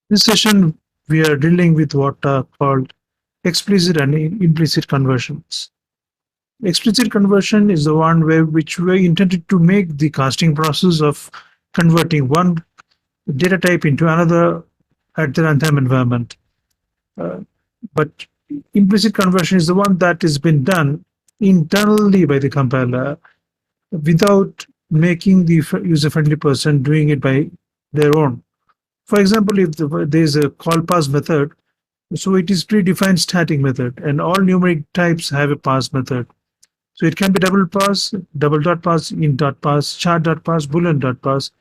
This session, we are dealing with what are called explicit and implicit conversions. Explicit conversion is the one where which we intended to make the casting process of converting one data type into another at the runtime environment. Uh, but implicit conversion is the one that has been done internally by the compiler without making the user-friendly person doing it by their own. For example, if there is a call pass method, so it is predefined static method, and all numeric types have a pass method. So it can be double pass, double dot pass, int dot pass, char dot pass, boolean dot pass,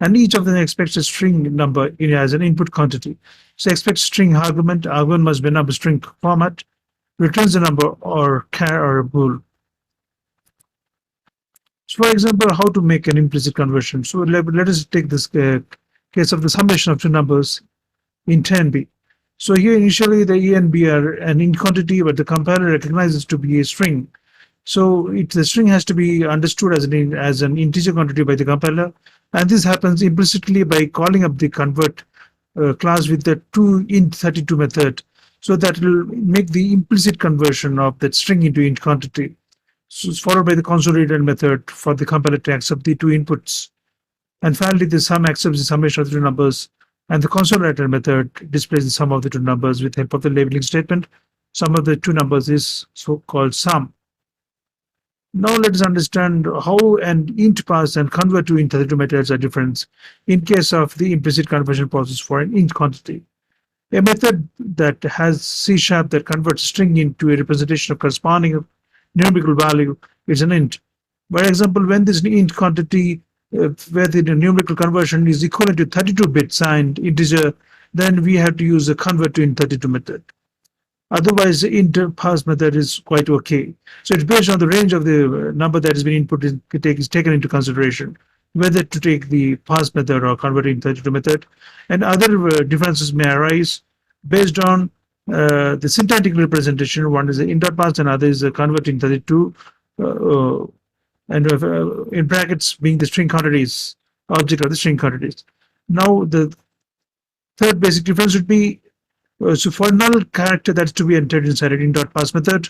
and each of them expects a string number as an input quantity. So expect string argument. Argument must be number string format. Returns the number or char or a bool. So, for example, how to make an implicit conversion. So let us take this case of the summation of two numbers in 10b. So here initially the a and b are an int quantity, but the compiler recognizes to be a string. So the string has to be understood as an integer quantity by the compiler, and this happens implicitly by calling up the convert class with the toInt32 method. So that will make the implicit conversion of that string into int quantity. So it's followed by the console return method for the compiler to accept the two inputs. And finally, the sum accepts the summation of the two numbers, and the console writer method displays the sum of the two numbers with help of the labeling statement. Sum of the two numbers is so-called sum. Now let us understand how an int pass and convert to int32 methods are different in case of the implicit conversion process for an int quantity. A method that has C# that converts string into a representation of corresponding numerical value is an int. For example, when this int quantity where the numerical conversion is equivalent to 32-bit signed integer, then we have to use the convert to int32 method. Otherwise, the int pass method is quite okay. So it's based on the range of the number that has been input is taken into consideration, whether to take the pass method or convert to int32 method. And other differences may arise based on the syntactic representation. One is the int.pass and other is the convert int32. And in brackets being the string quantities, object of the string quantities. Now the third basic difference would be so for null character that's to be entered inside an int.pass method,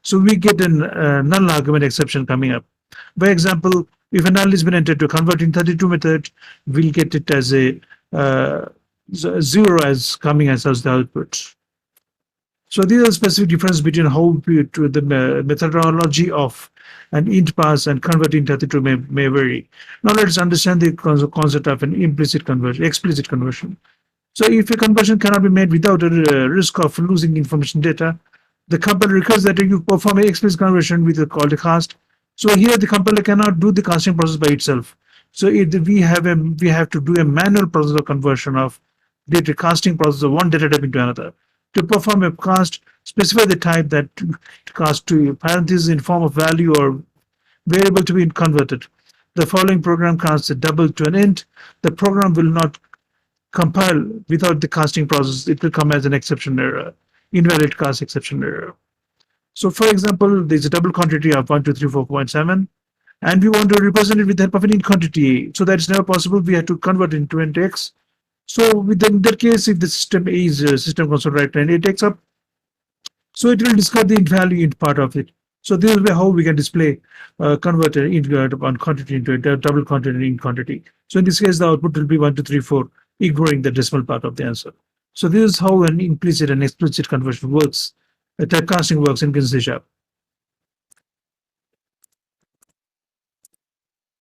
so we get a null argument exception coming up. For example, if a null has been entered to convert int32 method, we'll get it as a 0 as coming as the output. So these are specific differences between how the methodology of an int pass and convert int32 may vary. Now let's understand the concept of an implicit conversion, explicit conversion. So if a conversion cannot be made without a risk of losing information data, the compiler requires that you perform an explicit conversion with a call to cast. So here the compiler cannot do the casting process by itself. So we have to do a manual process of conversion of data casting process of one data type into another. To perform a cast, specify the type that to cast to parentheses in form of value or variable to be converted. The following program casts a double to an int. The program will not compile without the casting process. It will come as an exception error, invalid cast exception error. So for example, there's a double quantity of 1234.7, and we want to represent it with the help of an int quantity A. So that's never possible. We have to convert it into int x. So within that case, if the system is system console write and it takes up, so it will discard the int value int part of it. So this is how we can display convert an int on quantity into a double quantity int quantity. So in this case, the output will be 1234, ignoring the decimal part of the answer. So this is how an implicit and explicit conversion works. Typecasting works in C#.